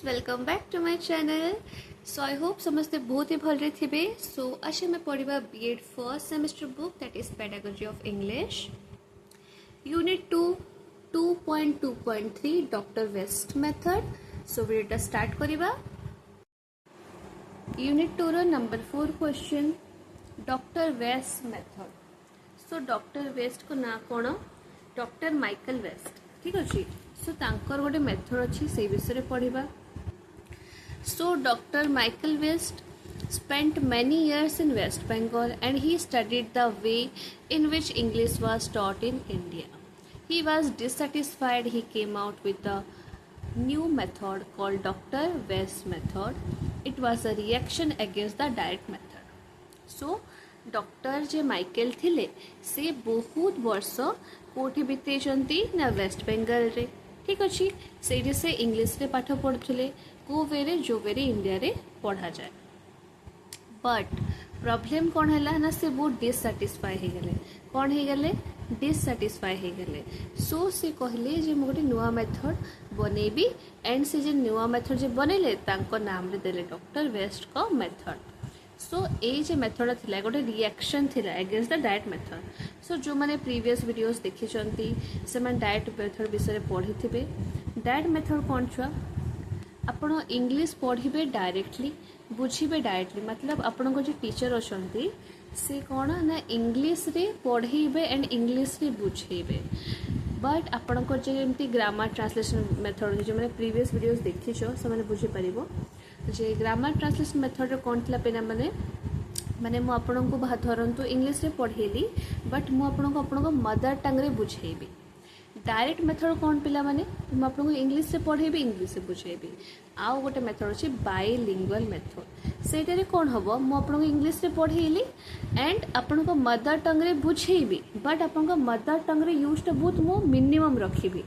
Welcome back to my channel. So I hope समस्ते बहुत ही भल थे। सो आज मैं पढ़ा BEd first semester book that is pedagogy of English unit 2 2.2.3 doctor West method. So वीडियोटा स्टार्ट करवा। यूनिट 2 रो number 4 question doctor West method. So doctor West को ना कौन डॉक्टर माइकल वेस्ट, ठीक अच्छे। सो तांकर गोटे मेथड अच्छी से विषय पढ़ा। So Dr. Michael West spent many years in West Bengal and he studied the way in which English was taught in India. He was dissatisfied. He came out with a new method called Dr. West method. It was a reaction against the direct method. So doctor J Michael थिले से बहुत वर्ष कोठी बितेचंती ना waste Bengal रे, ठीक अच्छे। से से इंग्लिश रे पाठ पढ़ुले को वेरे जो वेरे इंडिया रे पढ़ा जाए। बट प्रॉब्लम कौन है ना से बहुत डिससाटिस्फाई हो गले। कौन हो गले? डिससाटिस्फाई हो गले। सो से कहले जे मु गोटे नुआ मेथड बनेबी एंड से जे नुआ मेथड जे बनेले तांको नाम रे देले डॉक्टर वेस्ट को मेथड। सो ये जो मेथड थिला गोटे रिएक्शन थिला अगेंस्ट द डायरेक्ट मेथड। सो जो मैंने प्रीवियस वीडियोस देखी से डायरेक्ट मेथड विषय पढ़ी थे। डायरेक्ट मेथड कौन छुआ आपण इंग्लिश पढ़े डायरेक्टली बुझे डायरेक्टली, मतलब आपण को जो टीचर अच्छा से कौन ना इंग्लिश रे पढ़े एंड इंग्लिश रे बुझेबे। बट आपण को जमी ग्रामर ट्रांसलेशन मेथड जो मैंने प्रीवियस वीडियोस देखी से बुझीपर जे ग्रामर ट्रांसलेशन मेथड कौन थी पे माने माने मु आपन को धरतु इंग्लिश रे पढ़ेली बट मु आपन को मदर टंग रे बुझेबी। डायरेक्ट मेथड कौन पिला माने मु आपन को इंग्लिश रे पढ़ेबी इंग्लिश रे बुझेबी। आउ गोटे मेथड अछि बाइलिंगुअल मेथड। सेटारे कौन हबो मु आपन को इंग्लिश रे पढ़ेली एंड आपन को मदर टंग रे बुझेबी बट आपन को मदर टंग रे यूज टा बहुत मु मिनिमम रखिबी।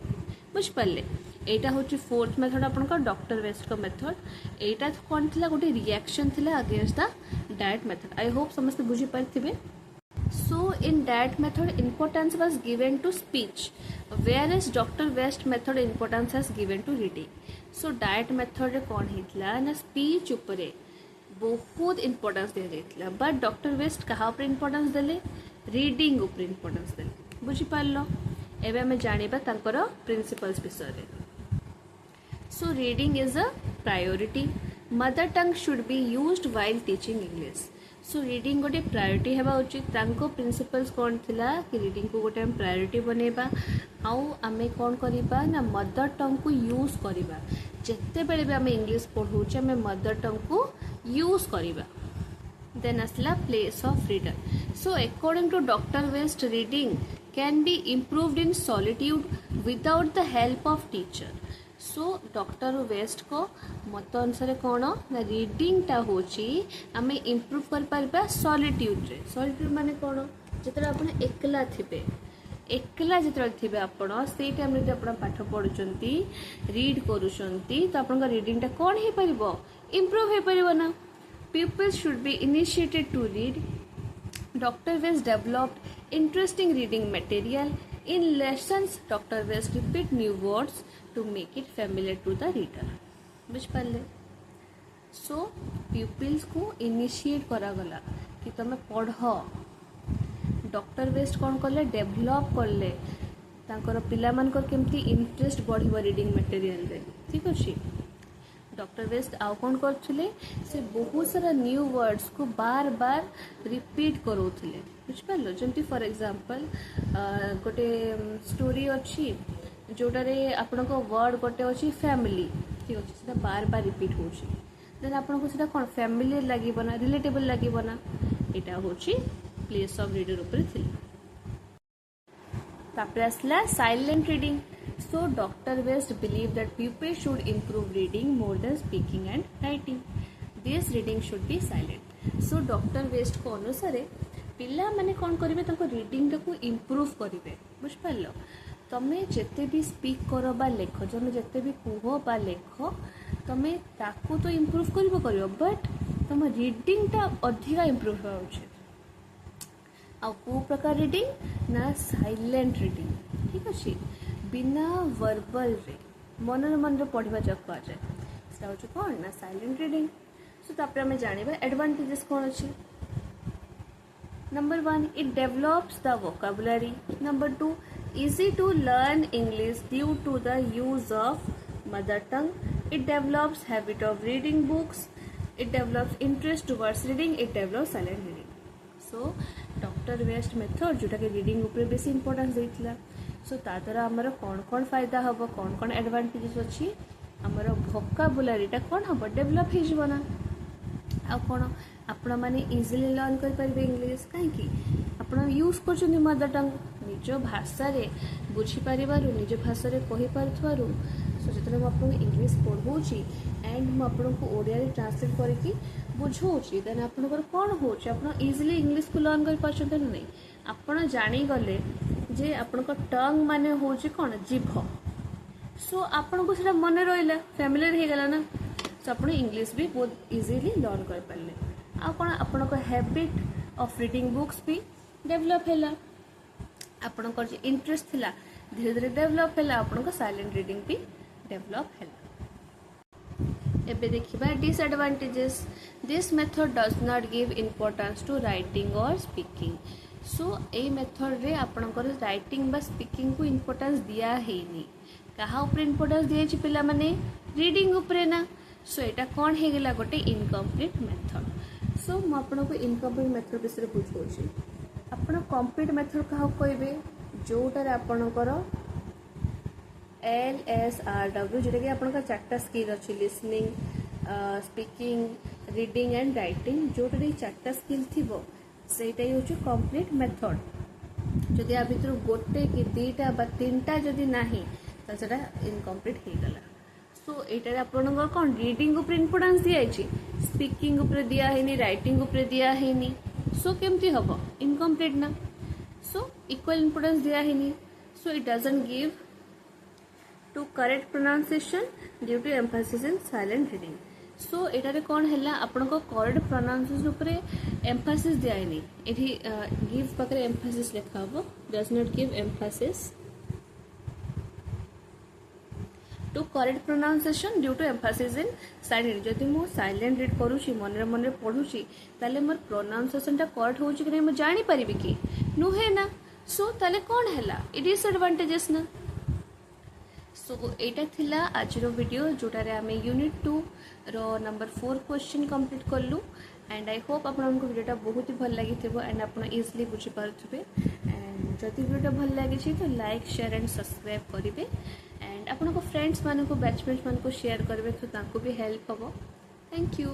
बुझ पाले एटा होची फोर्थ मेथड आपन का डॉक्टर वेस्ट का मेथड। एटा कौन थिला गोटे रिएक्शन थिला against the direct method. I hope समस्त बुझी पारथिबे। So in direct method importance was given to speech whereas doctor West method importance has given to reading. So direct method रे कौन हितला ना स्पीच ऊपरे बहुत इंपोर्टेंस दे देथिला बट डॉक्टर वेस्ट कहा ऊपर इंपोर्टेंस देले रीडिंग ऊपर इंपोर्टेंस देले। बुझी पारलो एबे हमें जानिबा तांकर प्रिंसिपल्स विषय रे। So reading is a priority. Mother tongue should be used while teaching English. So reading गोटे प्रायोरिटी हेबा उचित। तांको प्रिंसिपल्स कौन थिला कि रीडिंग को गोटे हम प्रायोरिटी बनेबा आउ आमे कौन करिबा ना मदर टंग को यूज करिबा। जेते बेले भी आमे इंग्लिश पढ़ौचे आमे मदर टंग को यूज करिबा। देन असला place of reader. So according to doctor West reading can be improved in solitude without the help of teacher. So doctor West को मत अनुसार कौन ना रीडिंग टा होची आमे इम्प्रूव कर पारबा सॉलिट्यूड रे। सॉलिट्यूड माने कौन जेतरा आपण एकला थिबे एकला जेतरा थिबे आपण से टाइम रे आपण पाठ पढुचंती रीड करूचंती तो आपण का रीडिंग टा कौन हे परिबो इम्प्रूव हे परिबो ना। Peoples should be initiated to read. Doctor West developed interesting reading material in lessons. Dr. West repeat new words to make it familiar to the reader. बुझ पाले। सो pupils को इनिशिएट करा गला कि तमे पढ़। डॉक्टर वेस्ट कौन कले डेवलप करले तांकर पिला मानकर केमती इंटरेस्ट बढ़िबो रीडिंग मटेरियल रे, ठीक अछि। डॉक्टर वेस्ट आउ कौन करथिले से बहुत सारा न्यू वर्ड्स को बार बार रिपीट करोथिले। बुझिपारलो जंती फॉर एग्जांपल गोटे स्टोरी अच्छी जोटारे आपण को वर्ड गोटे अच्छी फैमिली, ठीक अच्छे से बार बार रिपीट होची देन आपण को सेटा कोन फैमिलियर लागिबो ना रिलेटेबल लागिबो ना। एटा होची प्लेस ऑफ रीडर ऊपर थिला। तापर असला silent reading. So Dr. West believed that pupils should improve reading more than speaking and writing. This reading should be silent. So Dr. West को अनुसार पिला माने कौन करिवे ताको रीडिंग को इम्प्रूव करिवे। बुझ पारलो तमे जेते भी स्पीक करो बा लेखो जमे जेते भी कुहो बा लेखो तमे ताको तो इम्प्रूव करिवो बट तम रीडिंग टा अधिका इम्प्रूव होवा उचित। आ को प्रकार रीडिंग ना साइलेंट रीडिंग, ठीक अछि बिना वर्बल रे मन मन पढ़ा जा जाए। सेटा होची कोन ना साइलेंट रीडिंग। सो तापर हमें जानिबा एडवांटेजेस कोन अछि। Number 1, it develops the vocabulary. Number 2, easy to learn English due to the use of mother tongue. It develops habit of reading books. It develops interest towards reading. It develops silent reading. So, Dr. West method जोटा के reading ऊपर बेसी importance देइथिला। So, ता द्वारा हमर कोन फायदा हबो, कोन advantages अछि, हमर vocabulary टा कोन हबो डेवलप हे जिवो ना। आ कोन आपण माने इजिली लर्न कर पारे इंग्लिश कहीं आपण यूज कर मदर टंग निज भाषा रे बुझी पारिबारु निज भाषा रे कहि पारथवारु। सो जतने म आपन इंग्लिश पढौची एंड म आपन को ओडिया रे ट्रांसलेट करके बुझौची देन आपन को कोन होची आपन इजिली इंग्लिश को लर्न कर पाछन नै। आपन जानि गले जे आपन को टंग माने होची कोन जीभ। सो आपन को सेटा मन रहइला फैमिलियर हे गेला ना। सो आपन इंग्लिश भी बहुत इजीली लर्न कर पाले। आ कोन आपन को हैबिट ऑफ रीडिंग बुक्स भी डेवलप हैला। आपन को जे इंटरेस्ट थिला धीरे धीरे डेवलप हैला। आपन को साइलेंट रीडिंग भी डेवलप हैला। एबे देखिबा disadvantages. This method does not give importance to writing और स्पीकिंग। सो ए मेथड रे आपन को राइटिंग बा स्पीकिंग को इंपोर्टेंस दिया हेनी। कहा ऊपर इंपोर्टेंस दिए छि पिला माने रीडिंग ऊपर ना। सो एटा कोन हे गेला गोटे इनकम्प्लीट मेथड। सो मु आपन को इनकम्प्लीट मेथड विषय बुझौछि। आपन कंप्लीट मेथड कहा कहबे जोटार आपन को LSRW जोटा कि आपन का चारटा स्किल अछि listening, speaking, reading and writing. जोटार चारटा स्किल थिबो सेटा ही होछि कंप्लीट मेथड। जदि आ भितर गोटे कि दुईटा बा तीनटा जदि नाही त सेटा इनकम्प्लीट हे गला। सो एटारे आपन कोन रीडिंग ऊपर इंपोर्टेंस दिया छि, स्पीकिंग ऊपर दिया हेनी, राइटिंग ऊपर दिया हेनी। सो केमती हबो इनकम्प्लीट ना। सो इक्वल इंपोर्टेंस दिया हेनी। So it doesn't give to correct pronunciation due to emphasis in silent reading. So एटारे कोन हैला आपन को करेक्ट प्रोनाउंसिएशन ऊपर एम्फासिस दिया हेनी। एठी गिव पकरे एम्फासिस लिखा हबो does not give emphasis to correct pronunciation due to emphasis in silent. जदि मु साइलेंट रीड करूची मन मन पढ़ुची ताले मोर प्रोनाउंसिएशन टा करेक्ट होची कि नै म जानि परिबि कि नुहे ना। सो ताले कोन हैला इट इज एडवांटेजेस ना। सो एटा थिला आजरो वीडियो जोटारे आमे यूनिट 2 रो नंबर 4 क्वेश्चन कंप्लीट करलु। एंड आई होप आपनको वीडियोटा बहुत ही भल लगी थिबो एंड आपण इजीली बुझी पारुथिबे। एंड जदि वीडियोटा भल लागि छि तो लाइक शेयर एंड सब्सक्राइब करिवे। एंड आपनको फ्रेंड्स मानको बैचमेट्स मानको शेयर करबे तो तांको भी हेल्प हबो। Thank you.